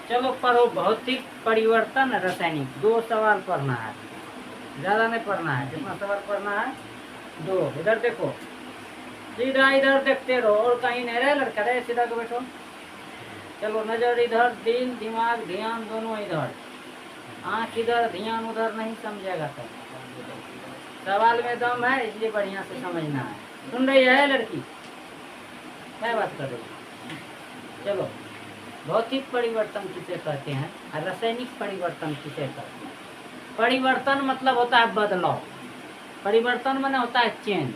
चलो पढ़ो, भौतिक परिवर्तन रासायनिक, 2 सवाल पढ़ना है, ज़्यादा नहीं पढ़ना है। कितना सवाल पढ़ना है? 2। इधर देखो, सीधा इधर देखते रहो, और कहीं नहीं रहे लड़का, रहे सीधा के बैठो। चलो नजर इधर, दिल दिमाग ध्यान दोनों इधर, आँख इधर ध्यान उधर, नहीं समझेगा तो सवाल में दम है, इसलिए बढ़िया से समझना है। सुन रही है लड़की? क्या बात कर रही है? चलो, भौतिक परिवर्तन किसे कहते हैं और रासायनिक परिवर्तन किसे कहते हैं? परिवर्तन मतलब होता है बदलाव, परिवर्तन माने होता है चेंज।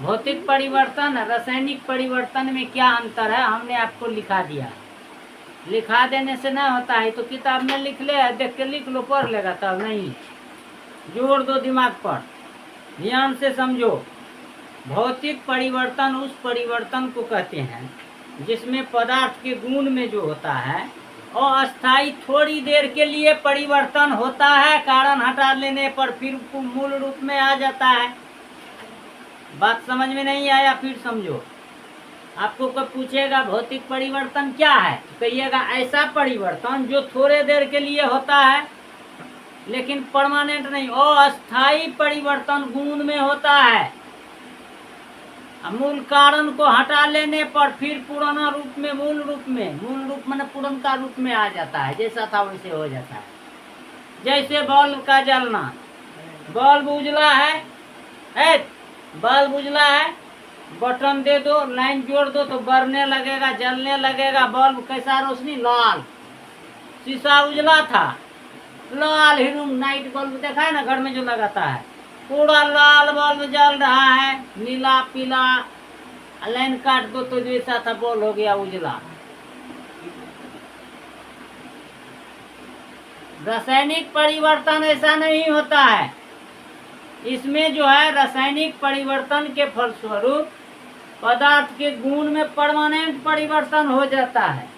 भौतिक परिवर्तन रासायनिक परिवर्तन में क्या अंतर है हमने आपको लिखा दिया। लिखा देने से ना होता है, तो किताब में लिख ले, देख के लिख लो, पढ़ लेगा तब नहीं। जोड़ दो दिमाग पर, ध्यान से समझो। भौतिक परिवर्तन उस परिवर्तन को कहते हैं जिसमें पदार्थ के गुण में जो होता है अस्थायी थोड़ी देर के लिए परिवर्तन होता है, कारण हटा लेने पर फिर मूल रूप में आ जाता है। बात समझ में नहीं आया? फिर समझो। आपको कोई पूछेगा भौतिक परिवर्तन क्या है, कहिएगा ऐसा परिवर्तन जो थोड़े देर के लिए होता है लेकिन परमानेंट नहीं, अस्थायी परिवर्तन गुण में होता है। मूल कारण को हटा लेने पर फिर पुराना रूप में, मूल रूप माने पुरनका रूप में आ जाता है, जैसा था वैसे हो जाता है। जैसे बल्ब का जलना, बल्ब उजला है, बल्ब उजला है, बटन दे दो, लाइन जोड़ दो तो बरने लगेगा, जलने लगेगा। बल्ब कैसा रोशनी? लाल। शीशा उजला था, लाल हीरो नाइट बल्ब देखा है ना घर में जो लगाता है, पूरा लाल बल्ब जल रहा है, नीला पीला, लाइन काट दो तो जैसा था बल्ब हो गया उजला। रासायनिक परिवर्तन ऐसा नहीं होता है। इसमें जो है रासायनिक परिवर्तन के फलस्वरूप पदार्थ के गुण में परमानेंट परिवर्तन हो जाता है,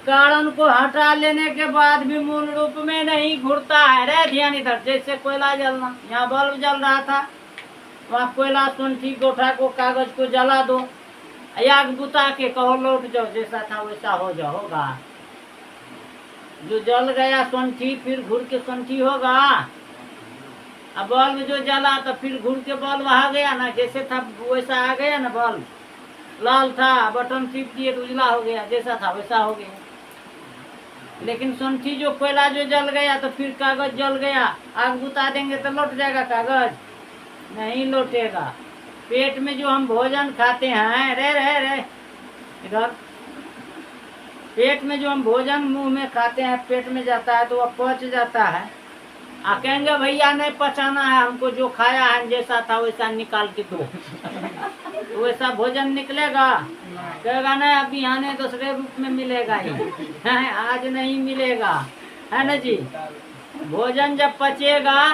कारण को हटा लेने के बाद भी मूल रूप में नहीं घुरता है। रे ध्यान इधर, जैसे कोयला जलना, यहाँ बल्ब जल रहा था, वहाँ कोयला सुनठी गोठा को कागज को जला दो, आग बुता के कहो लौट जाओ, जैसा था वैसा हो जाओगा। जो जल गया सुनठी फिर घुर के सुनठी होगा। अब बल्ब जो जला तो फिर घुर के बल्ब आ गया ना, जैसे था वैसा आ गया ना। बल्ब लाल था, बटन टिप दिए तो उजला हो गया, जैसा था वैसा हो गया। लेकिन सुनठी जो कोयला जो जल गया तो फिर कागज जल गया, आग बुता देंगे तो लौट जाएगा कागज? नहीं लौटेगा। पेट में जो हम भोजन खाते हैं, रे इधर, पेट में जो हम भोजन मुंह में खाते हैं, पेट में जाता है तो वह पच जाता है। कहेंगे भैया नहीं पचाना है हमको, जो खाया है जैसा था वैसा निकाल के दो तो वैसा भोजन निकलेगा? कहेगा नहीं अभी आने दूसरे रूप में मिलेगा ही आज नहीं मिलेगा, है ना जी। भोजन जब पचेगा,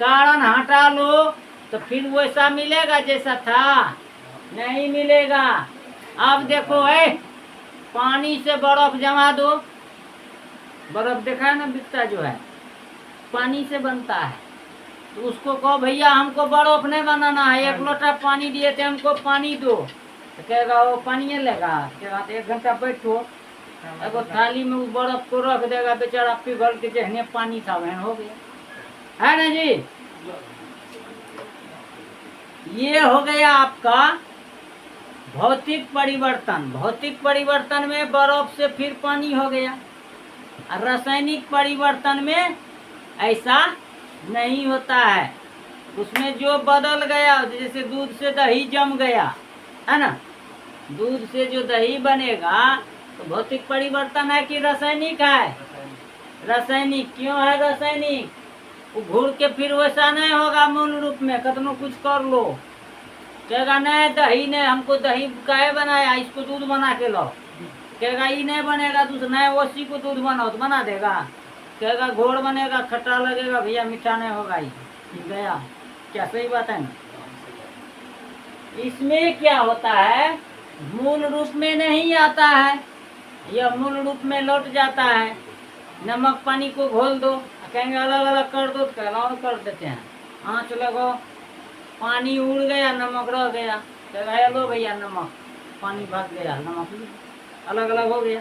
कारण हटा लो तो फिर वैसा मिलेगा जैसा था? नहीं मिलेगा। अब देखो पानी से बर्फ जमा दो, बर्फ देखा है ना बिकता जो है, पानी से बनता है, तो उसको कहो भैया हमको बर्फ नहीं बनाना है, 1 लोटा पानी दिए थे हमको पानी दो, तो कहेगा वो पानी लेगा? कहेगा 1 घंटा बैठो, एगो थाली में वो बर्फ को रख देगा, बेचारा पिघल के जहने पानी था वहन हो गया, है ना जी। ये हो गया आपका भौतिक परिवर्तन। भौतिक परिवर्तन में बर्फ से फिर पानी हो गया। रासायनिक परिवर्तन में ऐसा नहीं होता है। उसमें जो बदल गया, जैसे दूध से दही जम गया, है ना, दूध से जो दही बनेगा तो भौतिक परिवर्तन है कि रासायनिक है? रासायनिक। क्यों है रासायनिक? वो घूर के फिर वैसा नहीं होगा मूल रूप में, कतनो कुछ कर लो। कहेगा नहीं दही नहीं, हमको दही काहे बनाया, इसको दूध बना के लो। कहेगा ये नहीं बनेगा, दूसरा नहीं उसी को दूध बनाओ तो बना देगा। कहेगा घोड़ बनेगा, खट्टा लगेगा, भैया मीठा नहीं होगा, ये गया। क्या सही बात है ना? इसमें क्या होता है, मूल रूप में नहीं आता है, यह मूल रूप में लौट जाता है। नमक पानी को घोल दो, कहेंगे अलग अलग कर दो, तो कर देते हैं। आँच लगो, पानी उड़ गया, नमक रह गया, कहेगा लो भैया नमक, पानी भाग गया, नमक अलग अलग हो गया।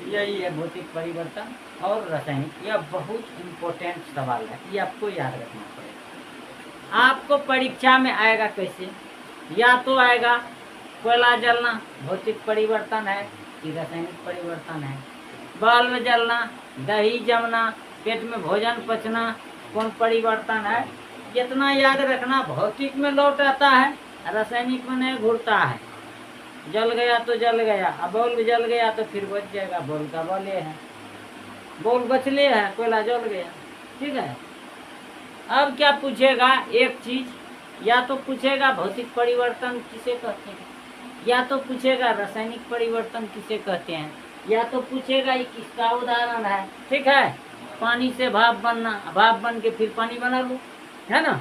यही है भौतिक परिवर्तन और रासायनिक। यह बहुत इम्पोर्टेंट सवाल है, ये आपको याद रखना पड़ेगा। आपको परीक्षा में आएगा कैसे, या तो आएगा कोयला जलना भौतिक परिवर्तन है कि रासायनिक परिवर्तन है, बल्ब जलना, दही जमना, पेट में भोजन पचना कौन परिवर्तन है। जितना याद रखना भौतिक में लौट आता है, रासायनिक में नहीं घूरता है। जल गया तो जल गया, अब बल्ब जल गया तो फिर बच जाएगा, बल्ब का बले है, बल्ब बचले है, कोयला जल गया। ठीक है, अब क्या पूछेगा एक चीज, या तो पूछेगा भौतिक परिवर्तन किसे कहते हैं, या तो पूछेगा रासायनिक परिवर्तन किसे कहते हैं, या तो पूछेगा ये किसका उदाहरण है। ठीक है, पानी से भाप बनना, भाप बन के फिर पानी बना लो, है ना।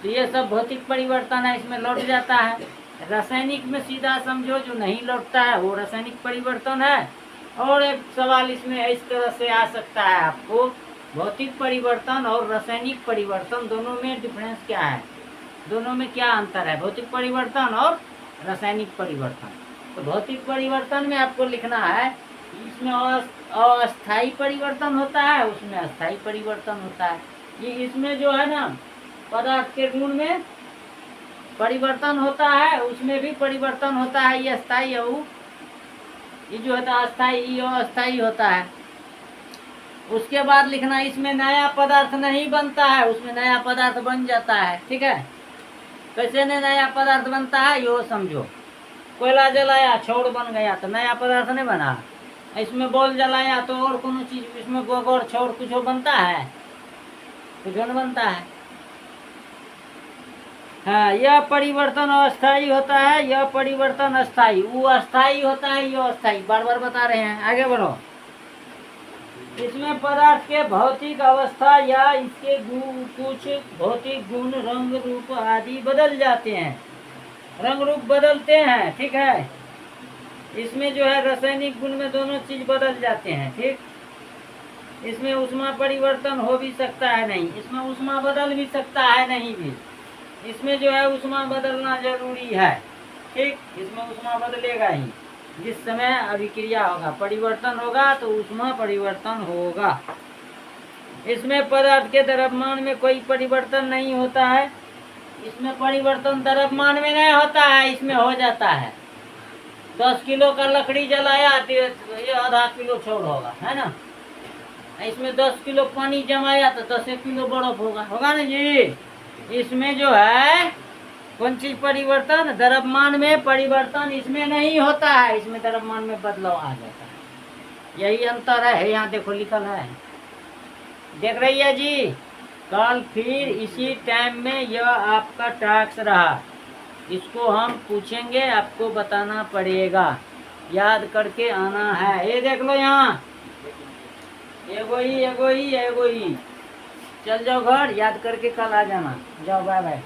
तो ये सब भौतिक परिवर्तन है, इसमें लौट जाता है। रासायनिक में सीधा समझो जो नहीं लौटता है वो रासायनिक परिवर्तन है। और एक सवाल इसमें इस तरह से आ सकता है आपको, भौतिक परिवर्तन और रासायनिक परिवर्तन दोनों में डिफरेंस क्या है, दोनों में क्या अंतर है, भौतिक परिवर्तन और रासायनिक परिवर्तन। तो भौतिक परिवर्तन में आपको लिखना है, इसमें अस्थायी परिवर्तन होता है, उसमें अस्थायी परिवर्तन होता है। ये इसमें जो है ना पदार्थ के गुण में परिवर्तन होता है, उसमें भी परिवर्तन होता है, ये अस्थायी है, ये जो होता है अस्थायी, ये अस्थायी होता है। उसके बाद लिखना इसमें नया पदार्थ नहीं बनता है, उसमें नया पदार्थ बन जाता है। ठीक है, कैसे नया पदार्थ बनता है यो समझो। कोयला जलाया छोड़ बन गया तो नया पदार्थ नहीं बना, इसमें बॉल जलाया तो और कोनो चीज, इसमें गोबर छोड़ कुछ बनता है, कुछ नहीं बनता है। हाँ, यह परिवर्तन अस्थायी होता है, यह परिवर्तन अस्थायी, वो अस्थायी होता है, यह अस्थायी, बार बार बता रहे हैं, आगे बढ़ो। इसमें पदार्थ के भौतिक अवस्था या इसके कुछ भौतिक गुण, रंग रूप आदि बदल जाते हैं, रंग रूप बदलते हैं। ठीक है, इसमें जो है रासायनिक गुण में दोनों चीज बदल जाते हैं। ठीक, इसमें ऊष्मा परिवर्तन हो भी सकता है, नहीं, इसमें ऊष्मा बदल भी सकता है, नहीं भी, इसमें जो है ऊष्मा बदलना जरूरी है। ठीक, इसमें ऊष्मा बदलेगा ही, जिस समय अभिक्रिया होगा, परिवर्तन होगा तो ऊष्मा परिवर्तन होगा। इसमें पदार्थ के द्रव्यमान में कोई परिवर्तन नहीं होता है, इसमें परिवर्तन द्रव्यमान में नहीं होता है, इसमें हो जाता है। 10 किलो का लकड़ी जलाया तो ये आधा किलो छोड़ होगा, है ना। इसमें 10 किलो पानी जमाया तो 10 किलो बर्फ होगा, होगा ना जी। इसमें जो है कौन चीज परिवर्तन, द्रव्यमान में परिवर्तन इसमें नहीं होता है, इसमें द्रव्यमान में बदलाव आ जाता है, यही अंतर है। यहाँ देखो लिखल है, देख रही है जी। कल फिर इसी टाइम में यह आपका टास्क रहा, इसको हम पूछेंगे, आपको बताना पड़ेगा, याद करके आना है। ये देख लो यहाँ, एगो ही, चल जाओ घर, याद करके कल आ जाना। जाओ, बाय बाय।